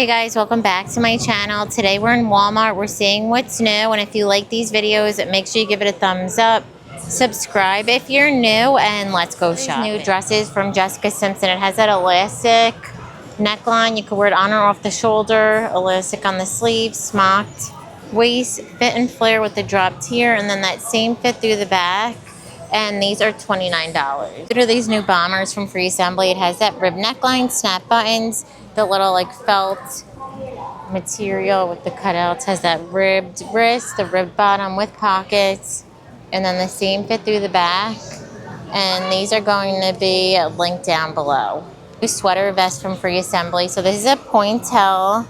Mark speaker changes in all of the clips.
Speaker 1: Hey guys, welcome back to my channel. Today we're in Walmart. We're seeing what's new, and if you like these videos, make sure you give it a thumbs up. Subscribe if you're new, and let's go shopping. New dresses from Jessica Simpson. It has that elastic neckline. You can wear it on or off the shoulder, elastic on the sleeve, smocked waist, fit and flare with the dropped here, and then that same fit through the back. And these are $29. These are these new bombers from Free Assembly. It has that rib neckline, snap buttons, the little like felt material with the cutouts, has that ribbed wrist, the ribbed bottom with pockets, and then the same fit through the back. And these are going to be linked down below. New sweater vest from Free Assembly. So this is a pointel,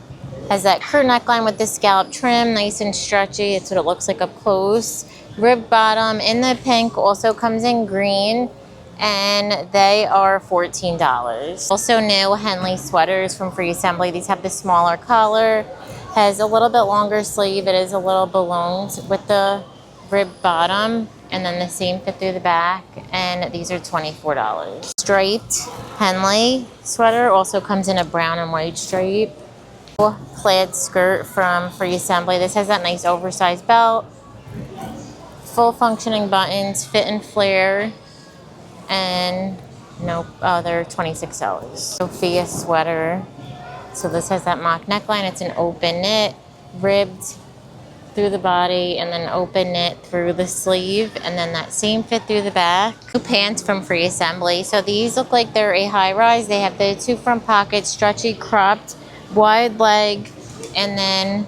Speaker 1: has that crew neckline with the scallop trim, nice and stretchy. It's what it looks like up close. Ribbed bottom in the pink, also comes in green, and they are $14. Also new Henley sweaters from Free Assembly. These have the smaller collar, has a little bit longer sleeve. It is a little ballooned with the ribbed bottom, and then the same fit through the back, and these are $24. Striped Henley sweater, also comes in a brown and white stripe. Plaid skirt from Free Assembly. This has that nice oversized belt, full functioning buttons, fit and flare, and nope, they're $26. Sofia sweater. So this has that mock neckline. It's an open knit, ribbed through the body, and then open knit through the sleeve, and then that same fit through the back. New pants from Free Assembly. So these look like they're a high rise. They have the two front pockets, stretchy, cropped, wide leg, and then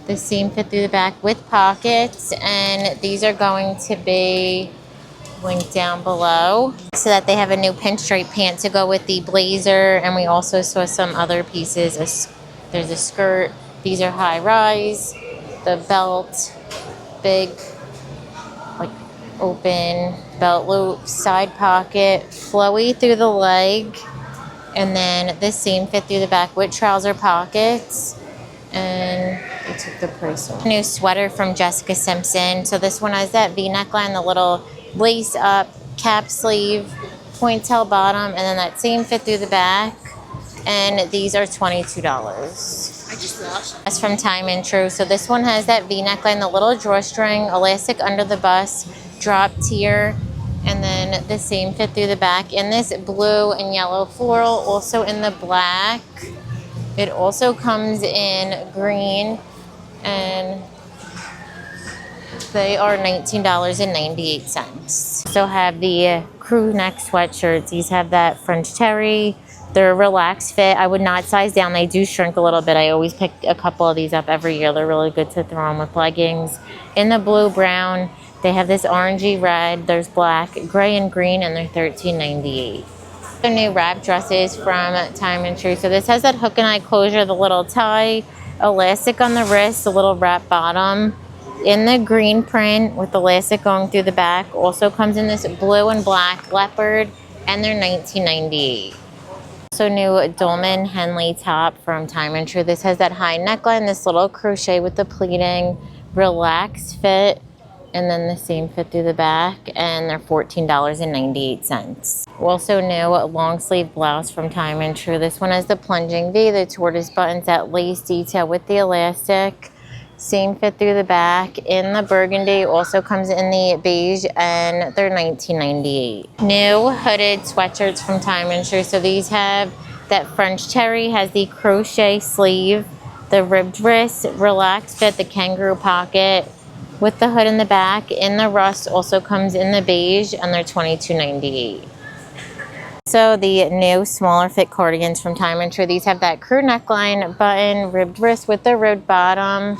Speaker 1: the seam fit through the back with pockets, and these are going to be linked down below. So that they have a new pinstripe pant to go with the blazer, and we also saw some other pieces. There's a skirt. These are high rise. The belt, big like open belt loop, side pocket, flowy through the leg, and then this seam fit through the back with trouser pockets. And they took the price off. New sweater from Jessica Simpson. So this one has that V neckline, the little lace up cap sleeve, pointel bottom, and then that same fit through the back. And these are $22.
Speaker 2: I just lost.
Speaker 1: That's from Time and Tru. So this one has that V neckline, the little drawstring, elastic under the bust, dropped here, and then the same fit through the back in this blue and yellow floral, also in the black. It also comes in green, and they are $19.98. So have the crew neck sweatshirts. These have that French terry. They're relaxed fit. I would not size down. They do shrink a little bit. I always pick a couple of these up every year. They're really good to throw on with leggings. In the blue, brown, they have this orangey red. There's black, gray, and green, and they're $13.98. The new wrap dresses from Time and Tru. So this has that hook and eye closure, the little tie, elastic on the wrist, the little wrap bottom in the green print with elastic going through the back. Also comes in this blue and black leopard, and they're $19.98. So new Dolman Henley top from Time and Tru. This has that high neckline, this little crochet with the pleating, relaxed fit, and then the same fit through the back, and they're $14.98. Also new long sleeve blouse from Time and Tru. This one has the plunging V, the tortoise buttons, that lace detail with the elastic, same fit through the back in the burgundy, also comes in the beige, and they're $19.98. New hooded sweatshirts from Time and Tru. So these have that French terry, has the crochet sleeve, the ribbed wrist, relaxed fit, the kangaroo pocket with the hood in the back. In the rust, also comes in the beige, and they're $22.98. So the new smaller fit cardigans from Time and Tru. These have that crew neckline, button, ribbed wrist with the ribbed bottom,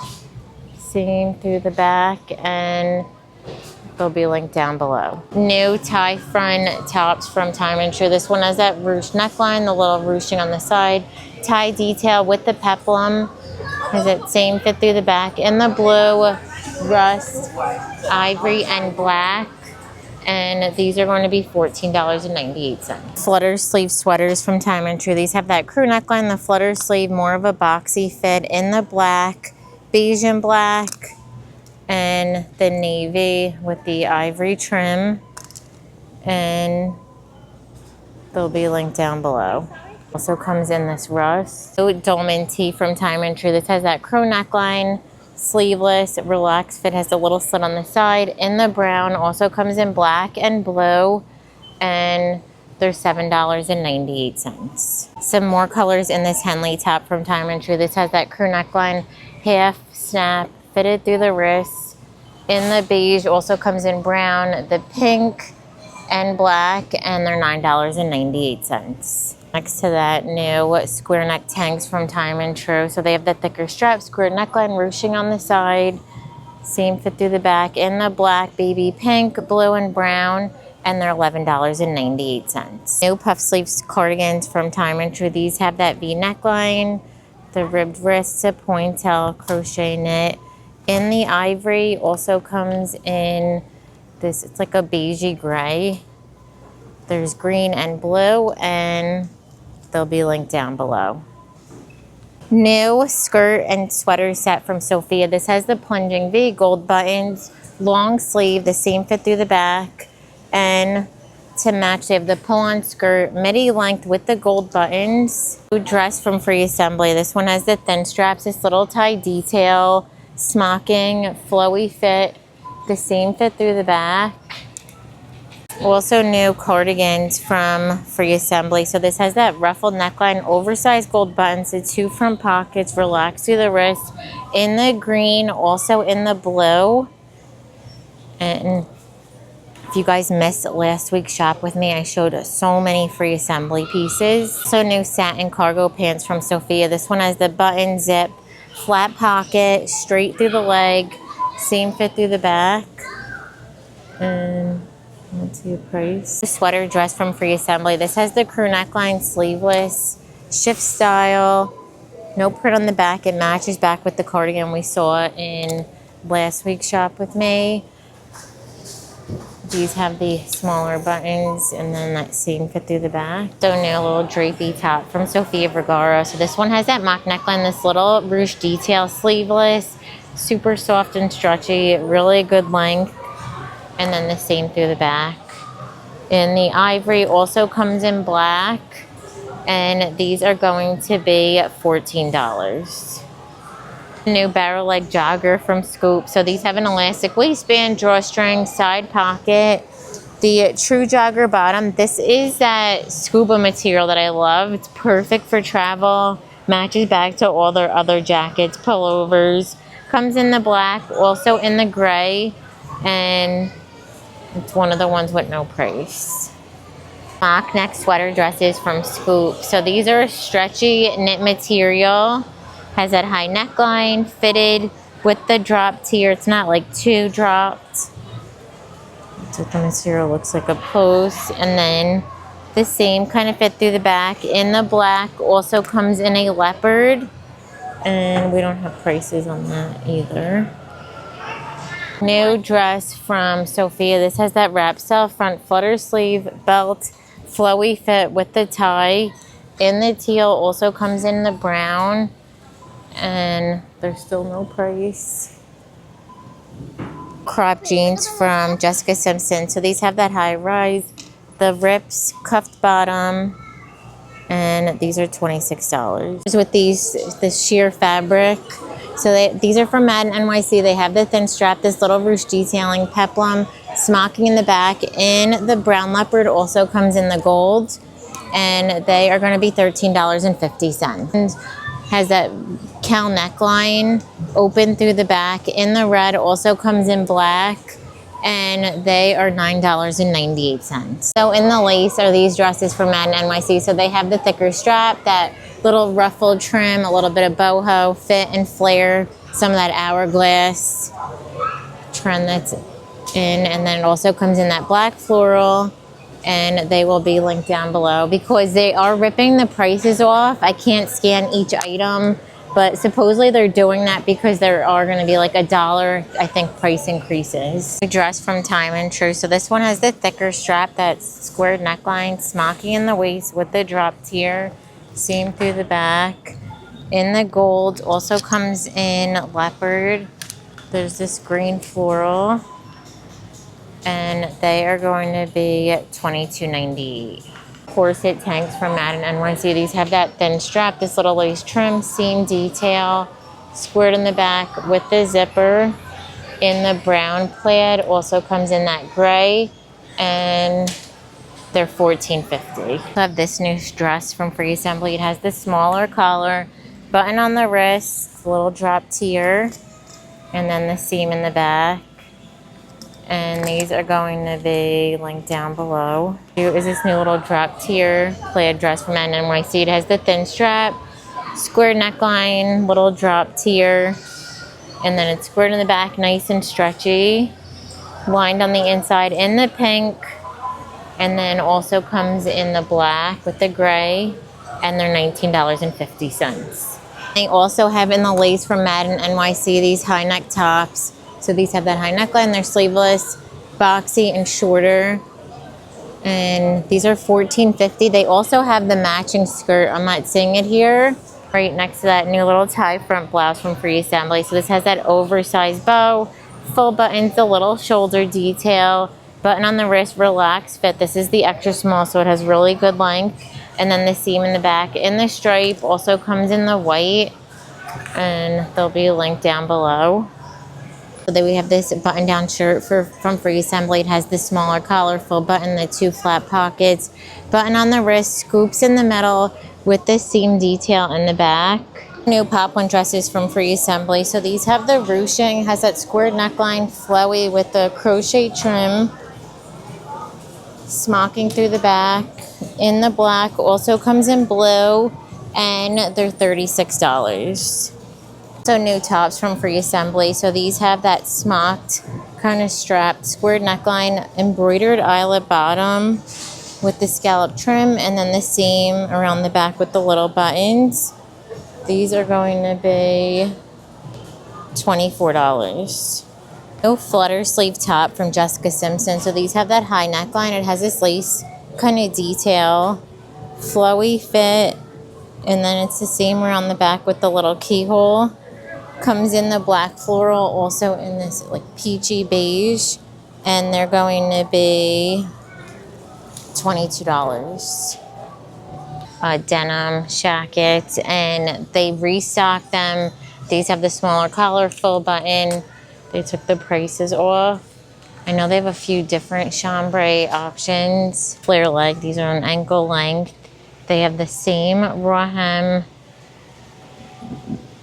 Speaker 1: seam through the back, and they'll be linked down below. New tie front tops from Time and Tru. This one has that ruched neckline, the little ruching on the side, tie detail with the peplum, has that same fit through the back in the blue, rust, ivory, and black, and these are going to be $14.98. Flutter sleeve sweaters from Time and Tru. These have that crew neckline, the flutter sleeve, more of a boxy fit in the black, beige and black, and the navy with the ivory trim, and they'll be linked down below. Also comes in this rust. So dolman tee from Time and Tru. This has that crow neckline, sleeveless, relaxed fit, has a little slit on the side. In the brown, also comes in black and blue, and they're $7.98. Some more colors in this Henley top from Time and Tru. This has that crew neckline, half snap, fitted through the wrists. In the beige, also comes in brown, the pink, and black, and they're $9.98. Next to that, new square neck tanks from Time and Tru. So they have the thicker strap, square neckline, ruching on the side, same fit through the back, in the black, baby pink, blue, and brown, and they're $11.98. New puff sleeves cardigans from Time and Tru. These have that V neckline, the ribbed wrists, a pointel, crochet knit. In the ivory, also comes in this, it's like a beigey gray. There's green and blue, and they'll be linked down below. New skirt and sweater set from Sofia. This has the plunging V, gold buttons, long sleeve, the same fit through the back. And to match, they have the pull-on skirt, midi length with the gold buttons. New dress from Free Assembly. This one has the thin straps, this little tie detail, smocking, flowy fit, the same fit through the back. Also new cardigans from Free Assembly. So this has that ruffled neckline, oversized gold buttons, the two front pockets, relaxed through the wrist, in the green, also in the blue. And if you guys missed last week's shop with me, I showed so many Free Assembly pieces. So new satin cargo pants from Sofia. This one has the button zip, flat pocket, straight through the leg, same fit through the back. And let's see the price. The sweater dress from Free Assembly. This has the crew neckline, sleeveless, shift style, no print on the back. It matches back with the cardigan we saw in last week's shop with me. These have the smaller buttons and then that same fit through the back. So new little drapey top from Sofia Vergara. So this one has that mock neckline, this little ruche detail, sleeveless, super soft and stretchy, really good length. And then the same through the back. In the ivory, also comes in black, and these are going to be $14. New barrel leg jogger from Scoop. So these have an elastic waistband, drawstring, side pocket, the Tru jogger bottom. This is that scuba material that I love. It's perfect for travel, matches back to all their other jackets, pullovers. Comes in the black, also in the gray, and it's one of the ones with no price. Mock neck sweater dresses from Scoop. So these are a stretchy knit material. Has that high neckline, fitted with the drop tier. It's not like too dropped. That's what the material looks like up close. And then the same kind of fit through the back. In the black, also comes in a leopard. And we don't have prices on that either. New dress from Sofia. This has that wrap style front flutter sleeve, belt, flowy fit with the tie. In the teal, also comes in the brown, and there's still no price. Crop jeans from Jessica Simpson. So these have that high rise, the rips, cuffed bottom, and these are $26. With these, the sheer fabric. So these are from Madden NYC. They have the thin strap, this little ruche detailing, peplum, smocking in the back. In the brown leopard, also comes in the gold, and they are going to be $13.50. Has that cowl neckline, open through the back. In the red, also comes in black, and they are $9.98. So in the lace are these dresses from Madden NYC. So they have the thicker strap, that little ruffled trim, a little bit of boho, fit and flare, some of that hourglass trend that's in, and then it also comes in that black floral, and they will be linked down below because they are ripping the prices off. I can't scan each item, but supposedly they're doing that because there are going to be like $1, I think, price increases. A dress from Time and Tru. So this one has the thicker strap, that squared neckline, smocking in the waist with the drop tier, seam through the back. In the gold, also comes in leopard. There's this green floral, and they are going to be $22.98. corset tanks from Madden NYC. These have that thin strap, this little lace trim, seam detail, squared in the back with the zipper in the brown plaid. Also comes in that gray, and they're $14.50. I have this new dress from Free Assembly. It has the smaller collar, button on the wrist, little drop tier, and then the seam in the back. And these are going to be linked down below. Here is this new little drop tier plaid dress from Madden NYC. It has the thin strap, square neckline, little drop tier, and then it's squared in the back, nice and stretchy, lined on the inside in the pink, and then also comes in the black with the gray, and they're $19.50. They also have in the lace from Madden NYC these high neck tops. So these have that high neckline, they're sleeveless, boxy and shorter, and these are $14.50. They also have the matching skirt. I'm not seeing it here. Right next to that new little tie front blouse from Free Assembly. So this has that oversized bow, full buttons, a little shoulder detail, button on the wrist, relaxed fit. This is the extra small, so it has really good length. And then the seam in the back in the stripe also comes in the white, and they'll be linked down below. So then we have this button down shirt from Free Assembly. It has the smaller collar, full button, the 2 flat pockets, button on the wrist, scoops in the middle with the seam detail in the back. New pop one dresses from Free Assembly. So these have the ruching, has that squared neckline, flowy with the crochet trim, smocking through the back in the black. Also comes in blue, and they're $36. So new tops from Free Assembly. So these have that smocked kind of strapped squared neckline, embroidered eyelet bottom with the scallop trim, and then the seam around the back with the little buttons. These are going to be $24. No flutter sleeve top from Jessica Simpson. So these have that high neckline. It has this lace kind of detail, flowy fit, and then it's the same around the back with the little keyhole. Comes in the black floral, also in this like peachy beige, and they're going to be $22. Denim jackets, and they restocked them. These have the smaller collar, full button. They took the prices off. I know they have a few different chambray options. Flare leg, these are on ankle length. They have the same raw hem.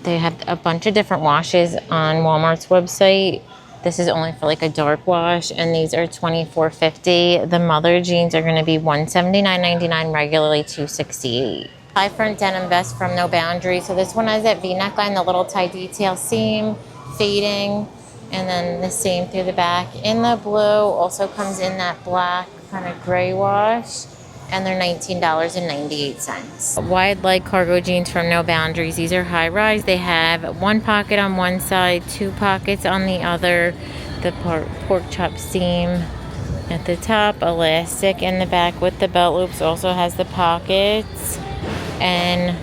Speaker 1: They have a bunch of different washes on Walmart's website. This is only for like a dark wash, and these are $24.50. The mother jeans are going to be $179.99, regularly $268. High front denim vest from No Boundaries. So this one has that V neckline, the little tie detail seam, fading, and then the same through the back. In the blue, also comes in that black kind of gray wash, and they're $19.98. Wide leg cargo jeans from No Boundaries. These are high rise. They have 1 pocket on one side, 2 pockets on the other. The pork chop seam at the top, elastic in the back with the belt loops. Also has the pockets, and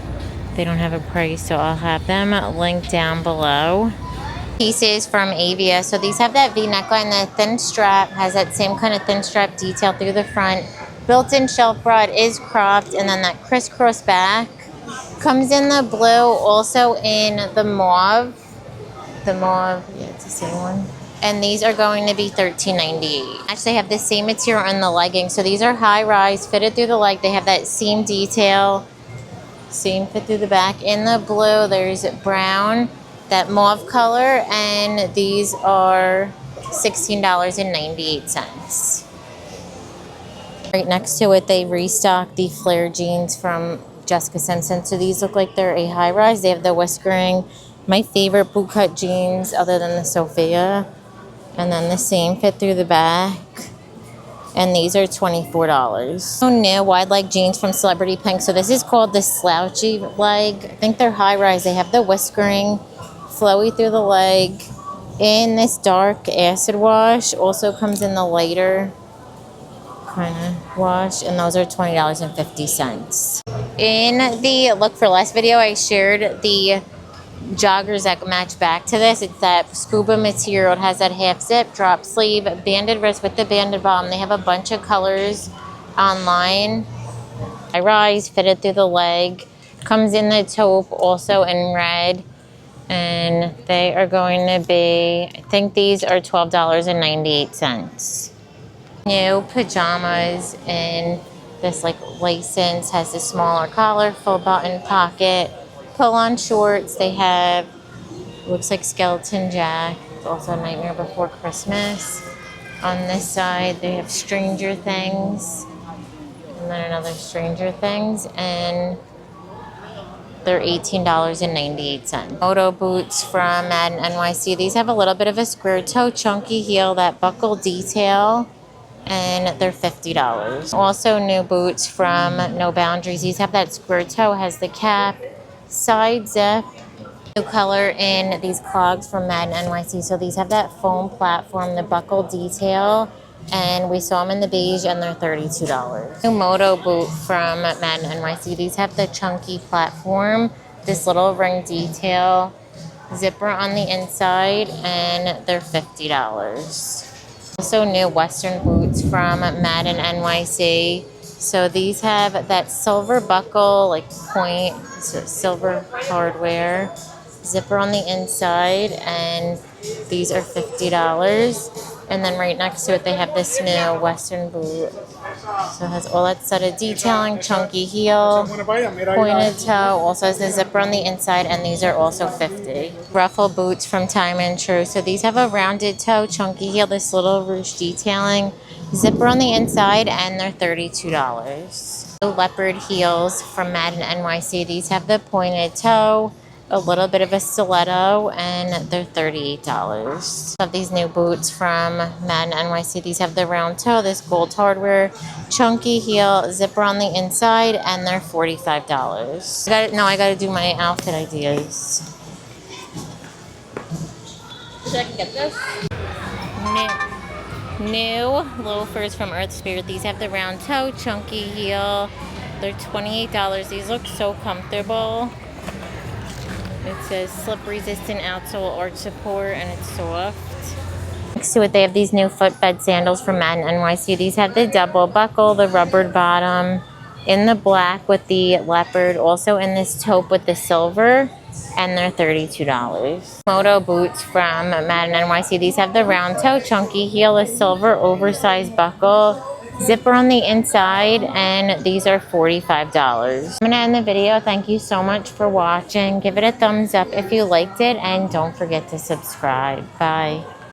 Speaker 1: they don't have a price, so I'll have them linked down below. Pieces from Avia. So these have that V neckline, the thin strap, has that same kind of thin strap detail through the front. Built-in shelf bra is cropped, and then that crisscross back. Comes in the blue, also in the mauve. The mauve, yeah, it's the same one. And these are going to be $13.98. Actually, they have the same material on the leggings. So these are high-rise, fitted through the leg. They have that seam detail, seam fit through the back. In the blue, there's brown, that mauve color, and these are $16.98. Right next to it, they restocked the flare jeans from Jessica Simpson. So these look like they're a high rise. They have the whiskering. My favorite boot cut jeans other than the Sofia. And then the same fit through the back. And these are $24. So new wide leg jeans from Celebrity Pink. So this is called the slouchy leg. I think they're high rise. They have the whiskering, flowy through the leg. In this dark acid wash. Also comes in the lighter kind of wash, and those are $20.50. In the Look for Less video, I shared the joggers that match back to this. It's that scuba material. It has that half zip, drop sleeve, banded wrist with the banded bottom. They have a bunch of colors online. High rise, fitted through the leg. Comes in the taupe, also in red. And they are going to be, I think these are $12.98. New pajamas in this like license, has a smaller collar, full button pocket, pull-on shorts. They have, looks like Skeleton Jack, also Nightmare Before Christmas. On this side, they have Stranger Things, and then another Stranger Things, and they're $18.98. Moto boots from Madden NYC. These have a little bit of a square toe, chunky heel, that buckle detail, and they're $50. Also new boots from No Boundaries. These have that square toe, has the cap, side zip. New color in these clogs from Madden NYC. So these have that foam platform, the buckle detail, and we saw them in the beige and they're $32. New moto boot from Madden NYC. These have the chunky platform, this little ring detail, zipper on the inside, and they're $50. Also new Western boots from Madden NYC. So these have that silver buckle, like point, silver hardware, zipper on the inside, and these are $50. And then right next to it, they have this new Western boot. So it has all that set of detailing, chunky heel, pointed toe, also has the zipper on the inside, and these are also $50. Ruffle boots from Time and Tru. So these have a rounded toe, chunky heel, this little ruche detailing, zipper on the inside, and they're $32. The leopard heels from Madden NYC. These have the pointed toe, a little bit of a stiletto, and they're $38. Of these new boots from Madden NYC. These have the round toe, this gold hardware, chunky heel, zipper on the inside, and they're $45. I gotta do my outfit ideas.
Speaker 2: So I can get this?
Speaker 1: New loafers from Earth Spirit. These have the round toe, chunky heel. They're $28. These look so comfortable. It says slip resistant outsole arch support, and it's soft. Next to it, they have these new footbed sandals from Madden NYC. These have the double buckle, the rubbered bottom, in the black with the leopard, also in this taupe with the silver, and they're $32. Moto boots from Madden NYC. These have the round toe, chunky heel, a silver oversized buckle, zipper on the inside, and these are $45. I'm gonna end the video. Thank you so much for watching. Give it a thumbs up if you liked it, and don't forget to subscribe. Bye.